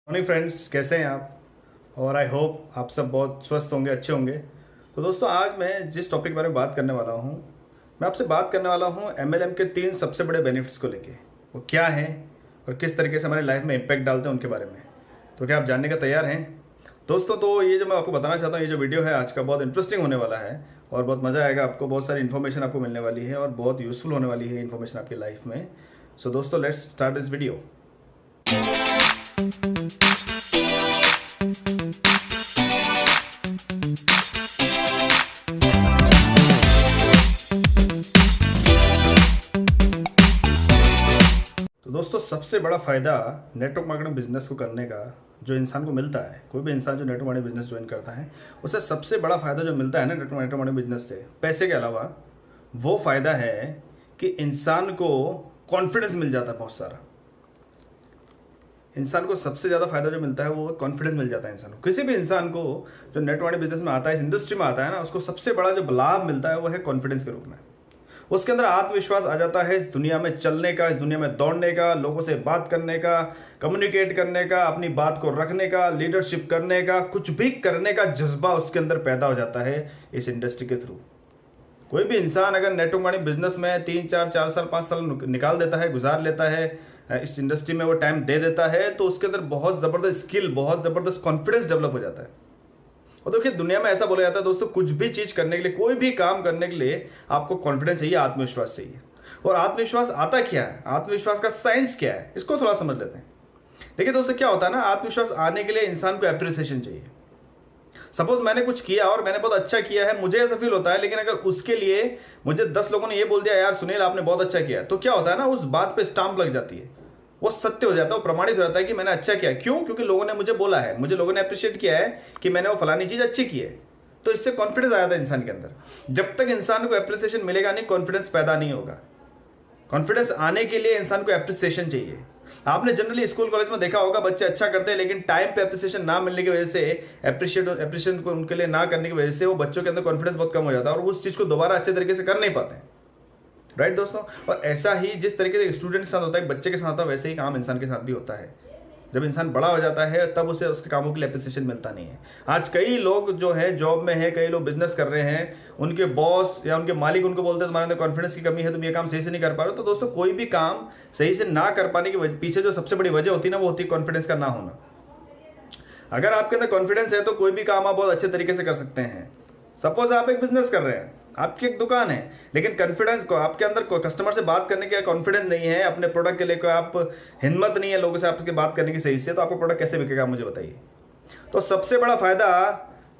Morning friends, कैसे हैं आप? और आई होप आप सब बहुत स्वस्थ होंगे, अच्छे होंगे। तो दोस्तों, आज मैं जिस टॉपिक के बारे में बात करने वाला हूँ, मैं आपसे बात करने वाला हूँ एमएलएम के 3 सबसे बड़े बेनिफिट्स को लेके। वो क्या हैं और किस तरीके से हमारे लाइफ में इम्पैक्ट डालते हैं उनके बारे में। तो क्या आप जानने का तैयार हैं दोस्तों? तो ये जो मैं आपको बताना चाहता हूँ, ये जो वीडियो है आज का, बहुत इंटरेस्टिंग होने वाला है और बहुत मज़ा आएगा आपको। बहुत सारी इन्फॉर्मेशन आपको मिलने वाली है और बहुत यूज़फुल होने वाली है इन्फॉर्मेशन आपकी लाइफ में। सो दोस्तों, लेट्स स्टार्ट दिस वीडियो। तो दोस्तों, सबसे बड़ा फ़ायदा नेटवर्क मार्केटिंग बिजनेस को करने का जो इंसान को मिलता है, कोई भी इंसान जो नेटवर्क मार्केटिंग बिजनेस ज्वाइन करता है, उसे सबसे बड़ा फ़ायदा जो मिलता है ना नेटवर्क मार्केटिंग बिजनेस से, पैसे के अलावा, वो फ़ायदा है कि इंसान को कॉन्फिडेंस मिल जाता है बहुत सारा। इंसान को सबसे ज़्यादा फायदा जो मिलता है वो कॉन्फिडेंस मिल जाता है इंसान को। किसी भी इंसान को जो नेटवर्क मार्केटिंग बिजनेस में आता है, इस इंडस्ट्री में आता है ना, उसको सबसे बड़ा जो लाभ मिलता है वो है कॉन्फिडेंस के रूप में। उसके अंदर आत्मविश्वास आ जाता है इस दुनिया में चलने का, इस दुनिया में दौड़ने का, लोगों से बात करने का, कम्युनिकेट करने का, अपनी बात को रखने का, लीडरशिप करने का, कुछ भी करने का जज्बा उसके अंदर पैदा हो जाता है इस इंडस्ट्री के थ्रू। कोई भी इंसान अगर नेटवर्क मार्केटिंग बिजनेस में 3 4 4 साल 5 साल निकाल देता है, गुजार लेता है, इस इंडस्ट्री में वो टाइम दे देता है, तो उसके अंदर बहुत ज़बरदस्त स्किल, बहुत ज़बरदस्त कॉन्फिडेंस डेवलप हो जाता है। और देखिए, दुनिया में ऐसा बोला जाता है दोस्तों, कुछ भी चीज़ करने के लिए, कोई भी काम करने के लिए आपको कॉन्फिडेंस चाहिए, आत्मविश्वास चाहिए। और आत्मविश्वास आता क्या है, आत्मविश्वास का साइंस क्या है, इसको थोड़ा समझ लेते हैं। देखिए दोस्तों, क्या होता है ना, आत्मविश्वास आने के लिए इंसान को एप्रिसिएशन चाहिए। सपोज मैंने कुछ किया और मैंने बहुत अच्छा किया है, मुझे ऐसा फील होता है, लेकिन अगर उसके लिए मुझे 10 लोगों ने ये बोल दिया, यार सुनील आपने बहुत अच्छा किया, तो क्या होता है ना, उस बात पे स्टाम्प लग जाती है, वो सत्य हो जाता है, वो प्रमाणित हो जाता है कि मैंने अच्छा किया। क्यों? क्योंकि लोगों ने मुझे बोला है, मुझे लोगों ने अप्रिशिएट किया है कि मैंने वो फलानी चीज अच्छी की है। तो इससे कॉन्फिडेंस आ जाता है इंसान के अंदर। जब तक इंसान को अप्रिसिएशन मिलेगा नहीं, कॉन्फिडेंस पैदा नहीं होगा। कॉन्फिडेंस आने के लिए इंसान को अप्रिसिएशन चाहिए। आपने जनरली स्कूल कॉलेज में देखा होगा, बच्चे अच्छा करते हैं लेकिन टाइम पे अप्रिसिएशन ना मिलने की वजह से, अप्रिशिएशन को उनके लिए ना करने की वजह से, वो बच्चों के अंदर कॉन्फिडेंस बहुत कम हो जाता है और उस चीज को दोबारा अच्छे तरीके से कर नहीं पाते हैं। राइट दोस्तों? और ऐसा ही जिस तरीके से स्टूडेंट के साथ होता है, बच्चे के साथ होता है, वैसे ही काम इंसान के साथ भी होता है। जब इंसान बड़ा हो जाता है तब उसे उसके कामों के लिए अप्रिसिएशन मिलता नहीं है। आज कई लोग जो है जॉब में है, कई लोग बिजनेस कर रहे हैं, उनके बॉस या उनके मालिक उनको बोलते हैं तुम्हारे अंदर कॉन्फिडेंस की कमी है, तुम ये काम सही से नहीं कर पा रहे हो। तो दोस्तों, कोई भी काम सही से ना कर पाने के पीछे जो सबसे बड़ी वजह होती है ना, वो होती है कॉन्फिडेंस का ना होना। अगर आपके अंदर कॉन्फिडेंस है तो कोई भी काम आप बहुत अच्छे तरीके से कर सकते हैं। सपोज आप एक बिजनेस कर रहे हैं, आपकी एक दुकान है, लेकिन कॉन्फिडेंस को आपके अंदर कस्टमर से बात करने का कॉन्फिडेंस नहीं है, अपने प्रोडक्ट के लेकर आप हिम्मत नहीं है लोगों से आपके बात करने की सही से, तो आपको प्रोडक्ट कैसे बिकेगा, मुझे बताइए। तो सबसे बड़ा फायदा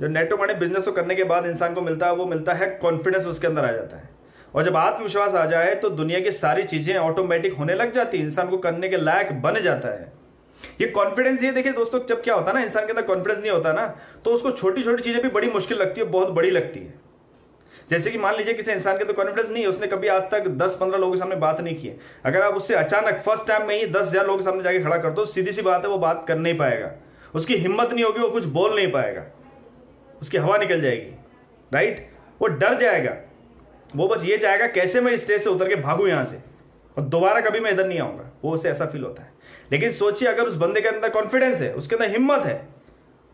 जो नेटवर्क मार्केटिंग बिजनेस को करने के बाद इंसान को मिलता है, वो मिलता है कॉन्फिडेंस उसके अंदर आ जाता है। और जब आत्मविश्वास आ जाए तो दुनिया की सारी चीजें ऑटोमेटिक होने लग जाती है, इंसान को करने के लायक बन जाता है। ये कॉन्फिडेंस, ये देखिए दोस्तों, जब क्या होता है ना, इंसान के अंदर कॉन्फिडेंस नहीं होता ना, तो उसको छोटी छोटी चीजें भी बड़ी मुश्किल लगती है, बहुत बड़ी लगती है। जैसे कि मान लीजिए किसी इंसान के तो कॉन्फिडेंस नहीं है, उसने कभी आज तक 10-15 लोगों के सामने बात नहीं की है। अगर आप उससे अचानक फर्स्ट टाइम में ही 10,000 लोगों के सामने जाके खड़ा कर दो, सीधी सी बात है, वो बात कर नहीं पाएगा, उसकी हिम्मत नहीं होगी, वो कुछ बोल नहीं पाएगा, उसकी हवा निकल जाएगी। राइट? वो डर जाएगा, वो बस ये चाहेगा कैसे मैं स्टेज से उतर के भागूं यहां से और दोबारा कभी मैं इधर नहीं आऊंगा, वो उसे ऐसा फील होता है। लेकिन सोचिए, अगर उस बंदे के अंदर कॉन्फिडेंस है, उसके अंदर हिम्मत है,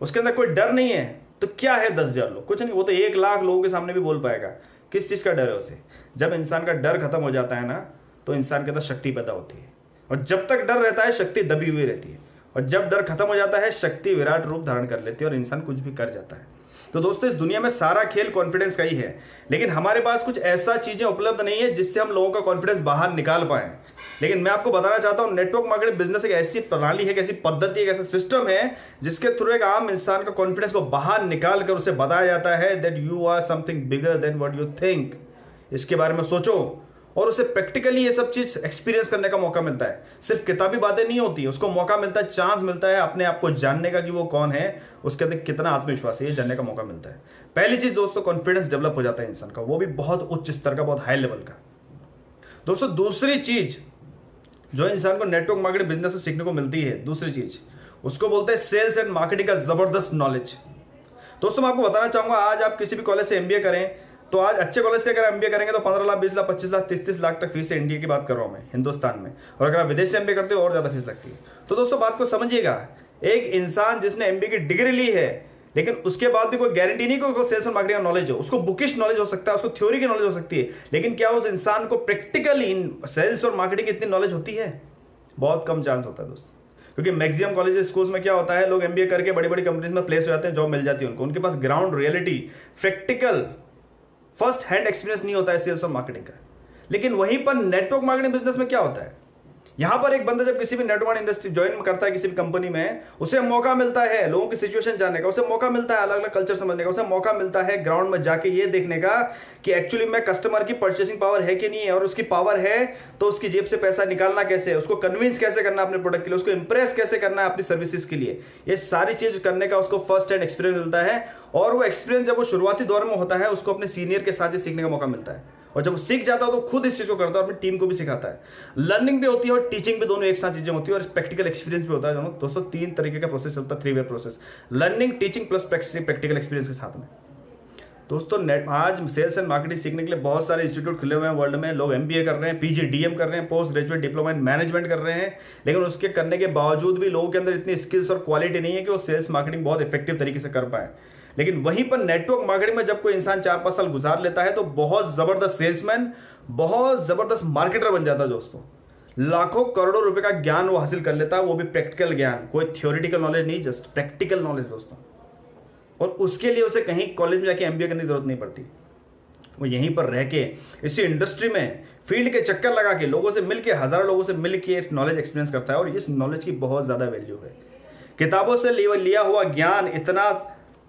उसके अंदर कोई डर नहीं है, तो क्या है 10,000 लोग? कुछ नहीं, वो तो 1,00,000 लोगों के सामने भी बोल पाएगा। किस चीज़ का डर है उसे? जब इंसान का डर खत्म हो जाता है ना, तो इंसान के अंदर शक्ति पैदा होती है। और जब तक डर रहता है, शक्ति दबी हुई रहती है। और जब डर खत्म हो जाता है, शक्ति विराट रूप धारण कर लेती है और इंसान कुछ भी कर जाता है। तो दोस्तों, इस दुनिया में सारा खेल कॉन्फिडेंस का ही है, लेकिन हमारे पास कुछ ऐसा चीजें उपलब्ध नहीं है जिससे हम लोगों का कॉन्फिडेंस बाहर निकाल पाए। लेकिन मैं आपको बताना चाहता हूं, नेटवर्क मार्केटिंग बिजनेस एक ऐसी प्रणाली है, एक ऐसी पद्धति, एक ऐसा सिस्टम है जिसके थ्रू एक आम इंसान का कॉन्फिडेंस को बाहर निकाल कर उसे बताया जाता है that you are something bigger than what you think. इसके बारे में सोचो और उसे प्रैक्टिकली ये सब चीज एक्सपीरियंस करने का मौका मिलता है। सिर्फ किताबी बातें नहीं होती, उसको मौका मिलता है, चांस मिलता है अपने आप को जानने का कि वो कौन है, उसके अंदर कितना आत्मविश्वास है, ये जानने का मौका मिलता है। पहली चीज दोस्तों, कॉन्फिडेंस डेवलप हो जाता है इंसान का, वो भी बहुत उच्च स्तर का, बहुत हाई लेवल का। दोस्तों, दूसरी चीज जो इंसान को नेटवर्क मार्केटिंग बिजनेस से सीखने को मिलती है, दूसरी चीज, उसको बोलते हैं सेल्स एंड मार्केटिंग का जबरदस्त नॉलेज। दोस्तों, मैं आपको बताना चाहूंगा, आज आप किसी भी कॉलेज से एमबीए करें, तो आज अच्छे कॉलेज से अगर एमबीए करेंगे तो 15 लाख, 20 लाख, 25 लाख, 30 लाख तक फीस है। इंडिया की बात कर रहा हूं मैं, हिंदुस्तान में। और अगर आप विदेश से एमबीए करते हो और ज्यादा फीस लगती है। तो दोस्तों, बात को समझिएगा एक इंसान जिसने एमबीए की डिग्री ली है लेकिन उसके बाद भी कोई गारंटी नहीं कि सेल्स और मार्केटिंग का नॉलेज हो, उसको बुकिश नॉलेज हो सकता है, उसको थ्योरी की नॉलेज हो सकती है, लेकिन क्या उस इंसान को प्रैक्टिकली इन सेल्स और मार्केटिंग की इतनी नॉलेज होती है? बहुत कम चांस होता है दोस्तों। क्योंकि मैक्सिमम कॉलेज स्कूल्स में क्या होता है, लोग एमबीए करके बड़ी बड़ी कंपनीज में प्लेस हो जाते हैं, जॉब मिल जाती है उनको, उनके पास ground reality, practical first hand experience नहीं होता है सेल्स और मार्केटिंग का। लेकिन वहीं पर नेटवर्क मार्केटिंग बिजनेस में क्या होता है, यहां पर एक बंदा जब किसी भी नेटवर्क इंडस्ट्री ज्वाइन करता है किसी भी कंपनी में, उसे मौका मिलता है लोगों की सिचुएशन जानने का, उसे मौका मिलता है अलग अलग कल्चर समझने का, उसे मौका मिलता है ग्राउंड में जाके ये देखने का कि एक्चुअली में कस्टमर की परचेसिंग पावर है कि नहीं है, और उसकी पावर है तो उसकी जेब से पैसा निकालना कैसे है, उसको कन्विंस कैसे करना अपने प्रोडक्ट के लिए, उसको इंप्रेस कैसे करना है अपनी सर्विसेज के लिए। ये सारी चीज करने का उसको फर्स्ट हैंड एक्सपीरियंस मिलता है, और वो एक्सपीरियंस जब वो शुरुआती दौर में होता है उसको अपने सीनियर के साथ ही सीखने का मौका मिलता है, और जब वो सीख जाता है तो खुद इस चीज को करता है और अपनी टीम को भी सिखाता है। लर्निंग भी होती है और टीचिंग भी, दोनों एक साथ चीजें होती है, और प्रैक्टिकल एक्सपीरियंस भी होता है। दोस्तों 3 तरीके का प्रोसेस चलता है, 3 way process, learning, teaching plus practical experience के साथ में। दोस्तों आज सेल्स एंड मार्केटिंग सीखने के लिए बहुत सारे इंस्टीट्यूट खुले हुए हैं वर्ल्ड में, लोग एमबीए कर रहे हैं, पीजीडीएम कर रहे हैं, post graduate diploma in management कर रहे हैं, लेकिन उसके करने के बावजूद भी लोगों के अंदर इतनी स्किल्स और क्वालिटी नहीं है कि वो सेल्स मार्केटिंग बहुत इफेक्टिव तरीके से कर पाए। लेकिन वहीं पर नेटवर्क मार्केटिंग में जब कोई इंसान 4-5 साल गुजार लेता है तो बहुत जबरदस्त सेल्समैन, बहुत जबरदस्त मार्केटर बन जाता है दोस्तों। लाखों करोड़ों रुपए का ज्ञान वो हासिल कर लेता है, वो भी प्रैक्टिकल ज्ञान, कोई थ्योरेटिकल नॉलेज नहीं, जस्ट प्रैक्टिकल नॉलेज दोस्तों। और उसके लिए उसे कहीं कॉलेज में जाके एमबीए करने की जरूरत नहीं पड़ती, वो यहीं पर रह के इसी इंडस्ट्री में फील्ड के चक्कर लगा के लोगों से मिलके, हजारों लोगों से मिलके नॉलेज एक्सपीरियंस करता है, और इस नॉलेज की बहुत ज्यादा वैल्यू है। किताबों से लिया हुआ ज्ञान इतना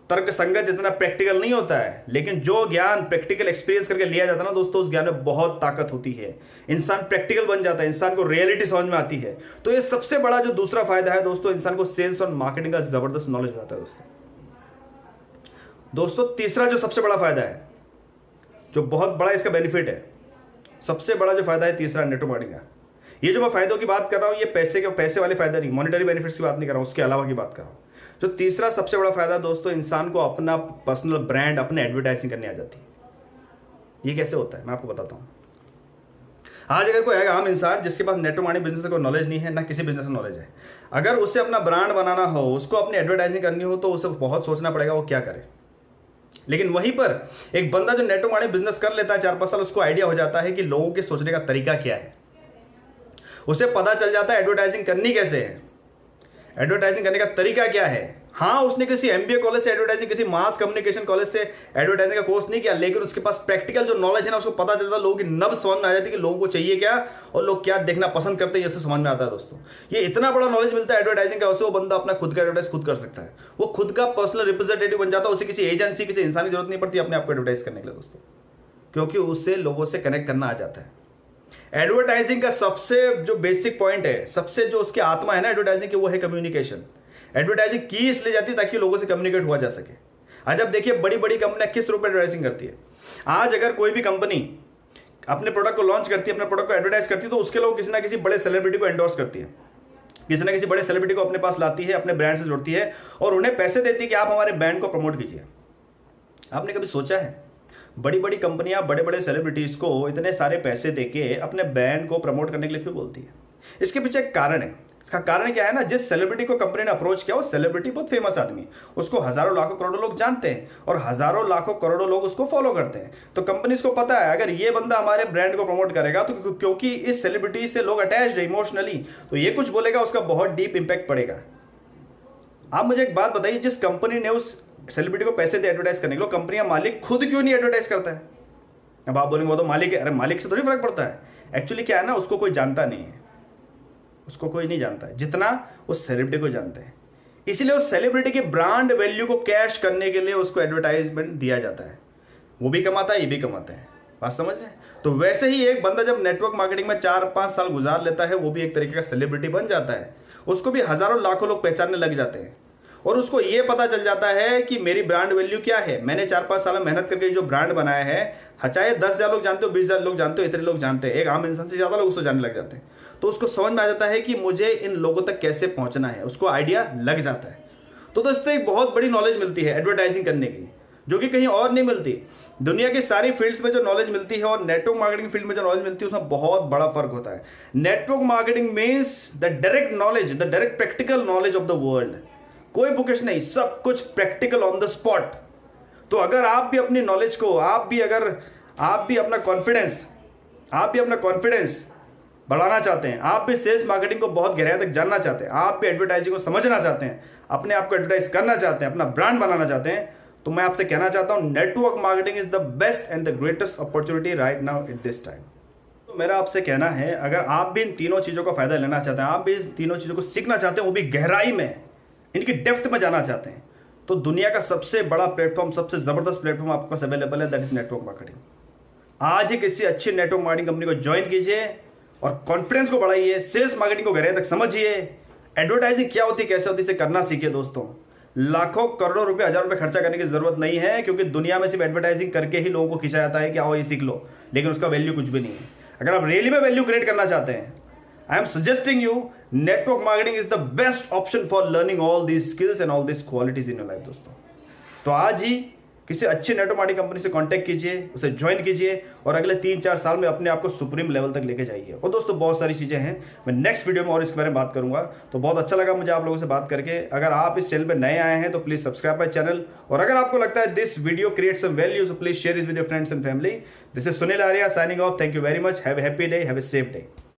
तर्क संगत, इतना प्रैक्टिकल नहीं होता है, लेकिन जो ज्ञान प्रैक्टिकल एक्सपीरियंस करके लिया जाता है ना दोस्तों, उस ज्ञान में बहुत ताकत होती है। इंसान प्रैक्टिकल बन जाता है, इंसान को रियलिटी समझ में आती है। तो ये सबसे बड़ा जो दूसरा फायदा है दोस्तों, इंसान को सेल्स और मार्केटिंग का जबरदस्त नॉलेज हो जाता है दोस्तों। तीसरा जो सबसे बड़ा फायदा है, जो बहुत बड़ा इसका बेनिफिट है, सबसे बड़ा जो फायदा है तीसरा नेटवर्क मार्केटिंग का, ये जो मैं फायदों की बात कर रहा हूं, ये पैसे वाले फायदा नहीं, मॉनेटरी बेनिफिट्स की बात नहीं कर रहा हूं, उसके अलावा की बात कर रहा हूं। जो तीसरा सबसे बड़ा फायदा दोस्तों, इंसान को अपना पर्सनल ब्रांड, अपने एडवर्टाइजिंग करने आ जाती है। ये कैसे होता है मैं आपको बताता हूं। आज अगर कोई आम इंसान जिसके पास नेटवर्क मार्केटिंग बिजनेस का कोई नॉलेज नहीं है, ना किसी बिजनेस का नॉलेज है, अगर उसे अपना ब्रांड बनाना हो, उसको अपनी एडवर्टाइजिंग करनी हो, तो उसे बहुत सोचना पड़ेगा वो क्या करे। लेकिन वहीं पर एक बंदा जो नेटवर्क मार्केटिंग बिजनेस कर लेता है 4-5 साल, उसको आइडिया हो जाता है कि लोगों के सोचने का तरीका क्या है, उसे पता चल जाता है एडवर्टाइजिंग करनी कैसे है, एडवर्टाइजिंग करने का तरीका क्या है। हाँ, उसने किसी एमबीए कॉलेज से एडवर्टाइजिंग, किसी मास कम्युनिकेशन कॉलेज से एडवर्टाइजिंग का कोर्स नहीं किया, लेकिन उसके पास प्रैक्टिकल जो नॉलेज है ना, उसको पता चलता है, लोगों की नब्ज समझ में आ जाती है कि लोगों को चाहिए क्या और लोग क्या देखना पसंद करते हैं, ये समझ में आता है दोस्तों। ये इतना बड़ा नॉलेज मिलता है एडवर्टाइजिंग का, उसे वो बंदा अपना खुद का एडवर्टाइज खुद कर सकता है, वो खुद का पर्सनल रिप्रेजेंटेटिव बन जाता है, उसे किसी एजेंसी, किसी इंसान की जरूरत नहीं पड़ती अपने आप को एडवर्टाइज करने के लिए दोस्तों, क्योंकि उससे लोगों से कनेक्ट करना आ जाता है। एडवर्टाइजिंग का सबसे जो बेसिक पॉइंट है, सबसे जो उसकी आत्मा है ना एडवर्टाइजिंग की, वो है कम्युनिकेशन। एडवर्टाइजिंग की इसलिए जाती है ताकि लोगों से कम्युनिकेट हुआ जा सके। आज आप देखिए बड़ी बड़ी कंपनियां किस रूप में एडवर्टाइजिंग करती है। आज अगर कोई भी कंपनी अपने प्रोडक्ट को लॉन्च करती है, अपने प्रोडक्ट को एडवर्टाइज करती है, तो उसके लोग किसी ना किसी बड़े सेलिब्रिटी को एंडोर्स करती है, किसी ना किसी बड़े सेलिब्रिटी को अपने पास लाती है, अपने ब्रांड से जोड़ती है और उन्हें पैसे देती है कि आप हमारे ब्रांड को प्रमोट कीजिए। आपने कभी सोचा है बड़ी बड़ी कंपनियां बड़े बड़े सेलिब्रिटीज को इतने सारे पैसे देके अपने ब्रांड को प्रमोट करने के लिए क्यों बोलती है? इसके पीछे एक कारण है। इसका कारण क्या है ना, जिस सेलिब्रिटी को कंपनी ने अप्रोच किया, वो सेलिब्रिटी बहुत फेमस आदमी, उसको हजारों लाखों करोड़ों लोग जानते हैं और हजारों लाखों करोड़ों लोग उसको फॉलो करते हैं। तो कंपनी को पता है अगर ये बंदा हमारे ब्रांड को प्रमोट करेगा तो क्योंकि इस सेलिब्रिटी से लोग अटैच्ड है इमोशनली, तो ये कुछ बोलेगा उसका बहुत डीप इंपैक्ट पड़ेगा। आप मुझे एक बात बताइए, जिस कंपनी ने उस सेलिब्रिटी को पैसे दे एडवर्टाइज करने के लिए, कंपनी का मालिक खुद क्यों नहीं एडवर्टाइज करता है? अब आप बोलेंगे वो तो मालिक है। अरे मालिक से थोड़ी फर्क पड़ता है। एक्चुअली क्या है ना, उसको कोई जानता नहीं है, उसको कोई नहीं जानता है जितना उस सेलिब्रिटी को जानते हैं। इसलिए उस सेलिब्रिटी की ब्रांड वैल्यू को कैश करने के लिए उसको एडवर्टाइजमेंट दिया जाता है। वो भी कमाता है, ये भी कमाता है। बात समझ रहे हैं? तो वैसे ही एक बंदा जब नेटवर्क मार्केटिंग में 4-5 साल गुजार लेता है, वो भी एक तरीके का सेलिब्रिटी बन जाता है। उसको भी हजारों लाखों लोग पहचानने लग जाते हैं और उसको ये पता चल जाता है कि मेरी ब्रांड वैल्यू क्या है। मैंने 4-5 साल में मेहनत करके जो ब्रांड बनाया है, चाहे 10,000 लोग जानते हो, 20,000 लोग जानते हो, इतने लोग जानते हैं, एक आम इंसान से ज्यादा लोग उसको जानने लग जाते हैं। तो उसको समझ में आ जाता है कि मुझे इन लोगों तक कैसे पहुंचना है, उसको आइडिया लग जाता है। तो दोस्तों एक बहुत बड़ी नॉलेज मिलती है एडवर्टाइजिंग करने की, जो कि कहीं और नहीं मिलती। दुनिया की सारी फील्ड्स में जो नॉलेज मिलती है और नेटवर्क मार्केटिंग फील्ड में जो नॉलेज मिलती है उसमें बहुत बड़ा फर्क होता है। Network marketing means the direct knowledge, the direct practical knowledge of the world. कोई बुकिश नहीं, सब कुछ प्रैक्टिकल ऑन द स्पॉट। तो अगर आप भी अपनी नॉलेज को, आप भी अपना कॉन्फिडेंस बढ़ाना चाहते हैं, आप भी सेल्स मार्केटिंग को बहुत गहराई तक जानना चाहते हैं, आप भी एडवर्टाइजिंग को समझना चाहते हैं, अपने आप को एडवर्टाइज करना चाहते हैं, अपना ब्रांड बनाना चाहते हैं, तो मैं आपसे कहना चाहता हूं network marketing is the best and the greatest opportunity right now at this time. तो मेरा आपसे कहना है, अगर आप भी इन तीनों चीज़ों का फायदा लेना चाहते हैं, आप भी इन तीनों चीज़ों को सीखना चाहते हैं, वो भी गहराई में, इनकी डेप्थ में जाना चाहते हैं, तो दुनिया का सबसे बड़ा प्लेटफॉर्म, सबसे ज़बरदस्त प्लेटफॉर्म आपके पास अवेलेबल है, दैट इज नेटवर्क मार्केटिंग। आज ही किसी अच्छी नेटवर्क मार्केटिंग कंपनी को ज्वाइन कीजिए और कॉन्फिडेंस को बढ़ाइए, सेल्स मार्केटिंग को गहराई तक समझिए, एडवर्टाइजिंग क्या होती है, कैसे होती है, इसे करना सीखिए। दोस्तों, लाखों करोड़ों रुपए, हजार रुपए खर्चा करने की जरूरत नहीं है, क्योंकि दुनिया में सिर्फ एडवर्टाइजिंग करके ही लोगों को खींचा जाता है कि आओ ये सीख लो, लेकिन उसका वैल्यू कुछ भी नहीं है। अगर आप रियली में वैल्यू क्रिएट करना चाहते हैं, I am suggesting you network marketing is the best option for learning all these skills and all these qualities in your life. दोस्तों, तो आज ही किसी अच्छी नेटवर्क मार्केटिंग कंपनी से कांटेक्ट कीजिए, उसे ज्वाइन कीजिए और अगले 3-4 साल में अपने आप को सुप्रीम लेवल तक लेके जाइए। और दोस्तों, बहुत सारी चीज़ें हैं, मैं नेक्स्ट वीडियो में और इसके बारे में बात करूंगा। तो बहुत अच्छा लगा मुझे आप लोगों से बात करके। अगर आप इस चैनल पर नए आए हैं तो प्लीज़ सब्सक्राइब माय चैनल, और अगर आपको लगता है this video create some value, so please share it with your friends and family. This is Sunil Arya signing off. Thank you very much. Have a happy day, have a safe day.